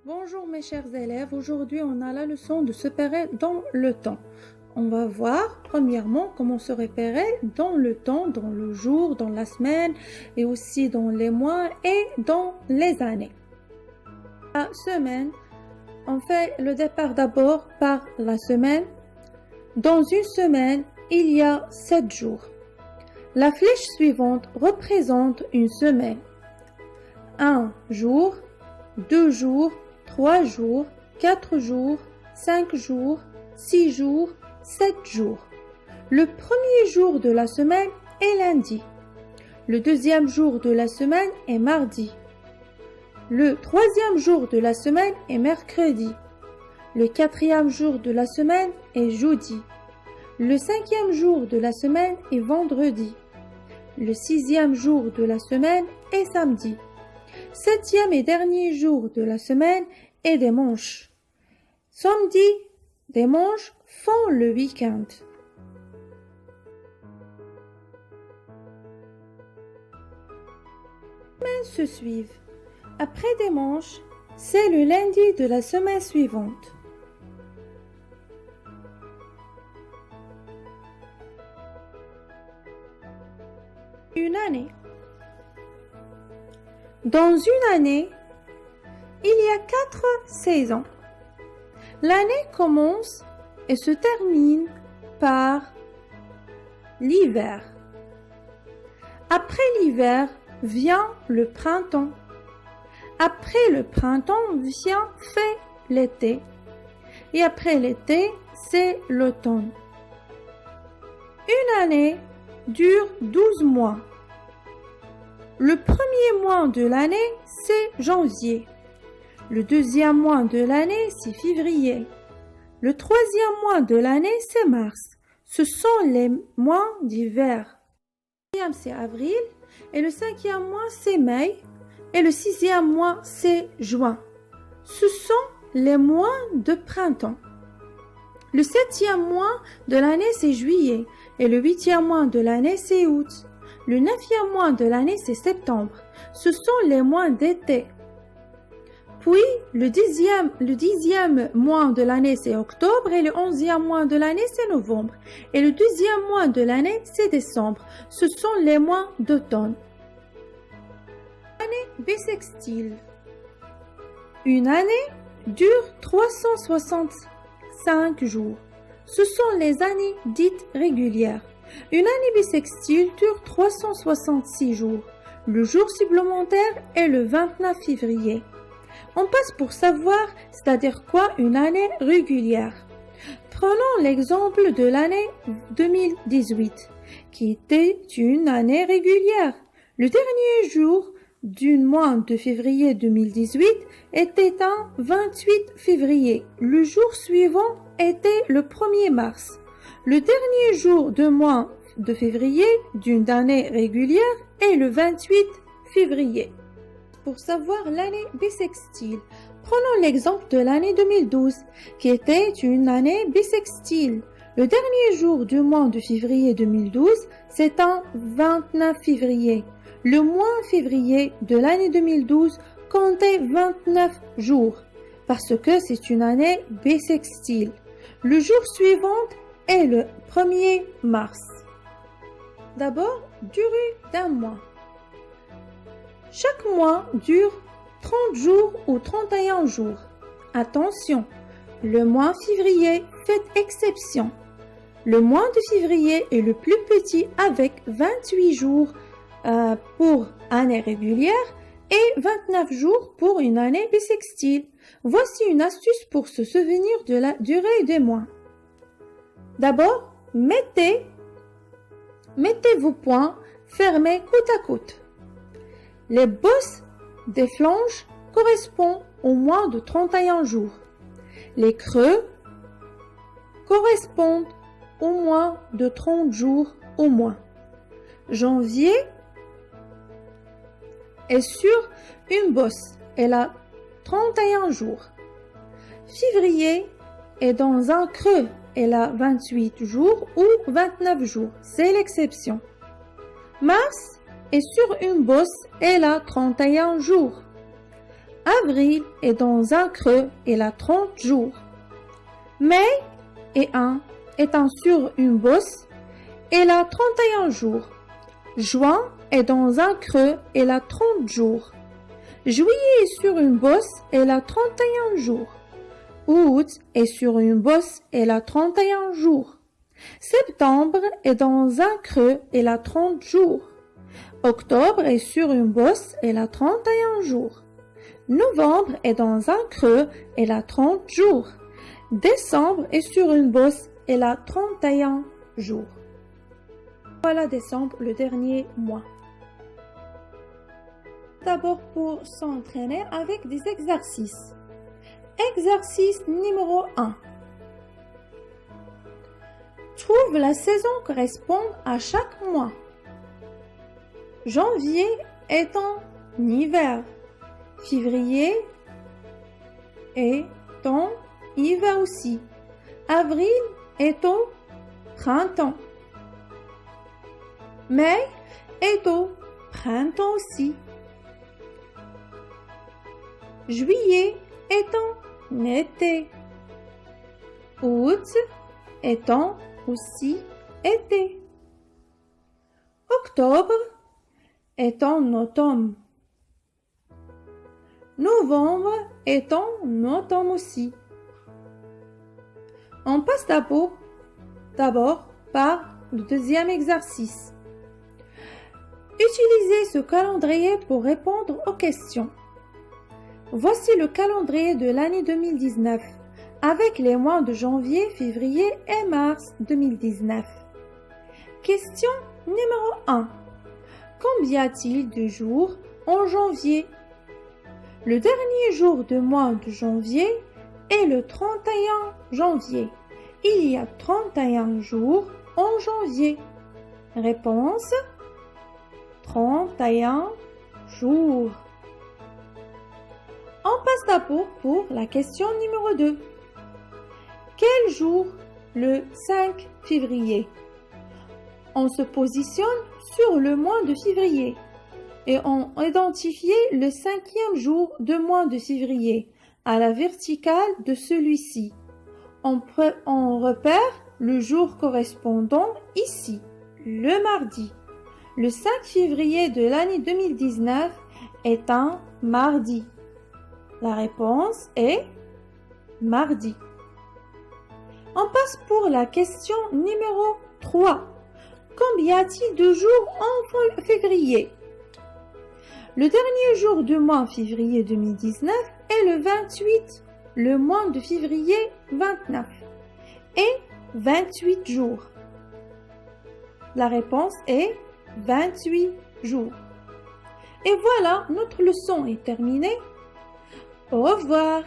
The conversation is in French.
Bonjour mes chers élèves, aujourd'hui on a la leçon de se repérer dans le temps. On va voir premièrement comment se repérer dans le temps, dans le jour, dans la semaine et aussi dans les mois et dans les années. La semaine, on fait le départ d'abord par la semaine. Dans une semaine, il y a 7 jours. La flèche suivante représente une semaine. 1 jour, 2 jours, 3 jours, 4 jours, 5 jours, 6 jours, 7 jours. Le premier jour de la semaine est lundi. Le deuxième jour de la semaine est mardi. Le troisième jour de la semaine est mercredi. Le quatrième jour de la semaine est jeudi. Le cinquième jour de la semaine est vendredi. Le sixième jour de la semaine est samedi. Septième et dernier jour de la semaine est dimanche. Samedi, dimanche font le week-end. Les semaines se suivent. Après dimanche, c'est le lundi de la semaine suivante. Une année. Dans une année, il y a 4 saisons. L'année commence et se termine par l'hiver. Après l'hiver vient le printemps. Après le printemps vient l'été. Et après l'été, c'est l'automne. Une année dure 12 mois. Le premier mois de l'année, c'est janvier. Le deuxième mois de l'année, c'est février. Le troisième mois de l'année, c'est mars. Ce sont les mois d'hiver. Le quatrième, c'est avril. Et le cinquième mois, c'est mai. Et le sixième mois, c'est juin. Ce sont les mois de printemps. Le septième mois de l'année, c'est juillet. Et le huitième mois de l'année, c'est août. Le neuvième mois de l'année, c'est septembre. Ce sont les mois d'été. Puis, le dixième mois de l'année, c'est octobre. Et le 11e mois de l'année, c'est novembre. Et le 12e mois de l'année, c'est décembre. Ce sont les mois d'automne. Année bissextile. Une année dure 365 jours. Ce sont les années dites régulières. Une année bissextile dure 366 jours. Le jour supplémentaire est le 29 février. On passe pour savoir, c'est-à-dire quoi une année régulière. Prenons l'exemple de l'année 2018, qui était une année régulière. Le dernier jour du mois de février 2018 était un 28 février. Le jour suivant était le 1er mars. Le dernier jour du mois de février d'une année régulière est le 28 février. Pour savoir l'année bissextile, prenons l'exemple de l'année 2012, qui était une année bissextile. Le dernier jour du mois de février 2012, c'est un 29 février. Le mois février de l'année 2012 comptait 29 jours, parce que c'est une année bissextile. Le jour suivant est le 1er mars. D'abord, durée d'un mois. Chaque mois dure 30 jours ou 31 jours. Attention, le mois février fait exception. Le mois de février est le plus petit avec 28 jours pour année régulière et 29 jours pour une année bissextile. Voici une astuce pour se souvenir de la durée des mois. D'abord, mettez vos poings fermés côte à côte. Les bosses des flanches correspondent au mois de 31 jours. Les creux correspondent au mois de 30 jours au moins. Janvier est sur une bosse. Elle a 31 jours. Février est dans un creux. Elle a 28 jours ou 29 jours. C'est l'exception. Mars est sur une bosse. Elle a 31 jours. Avril est dans un creux, il a 30 jours. Mai est sur une bosse, il a 31 jours. Juin est dans un creux, il a 30 jours. Juillet est sur une bosse, il a 31 jours. Août est sur une bosse, il a 31 jours. Septembre est dans un creux, il a 30 jours. Octobre est sur une bosse, il a 31 jours. Novembre est dans un creux, il a 30 jours. Décembre est sur une bosse, il a 31 jours. Voilà décembre, le dernier mois. D'abord pour s'entraîner avec des exercices. Exercice numéro 1. Trouve la saison correspondant à chaque mois. Janvier est en hiver. Février est en hiver aussi. Avril est au printemps. Mai est au printemps aussi. Juillet est en été. Août est en aussi été. Octobre est en automne. Novembre est en automne aussi. On passe d'abord par le deuxième exercice. Utilisez ce calendrier pour répondre aux questions. Voici le calendrier de l'année 2019 avec les mois de janvier, février et mars 2019. Question numéro 1. Combien y a-t-il de jours en janvier? Le dernier jour du mois de janvier est le 31 janvier. Il y a 31 jours en janvier. Réponse: 31 jours. On passe d'abord pour la question numéro 2. Quel jour? Le 5 février. On se positionne sur le mois de février et on identifie le 5e jour du mois de février à la verticale de celui-ci. On repère le jour correspondant ici, le mardi. Le 5 février de l'année 2019 est un mardi. La réponse est mardi. On passe pour la question numéro 3. Combien y a-t-il de jours en février? Le dernier jour du mois février 2019 est le 28, le mois de février 29 et 28 jours. La réponse est 28 jours. Et voilà, notre leçon est terminée. Au revoir.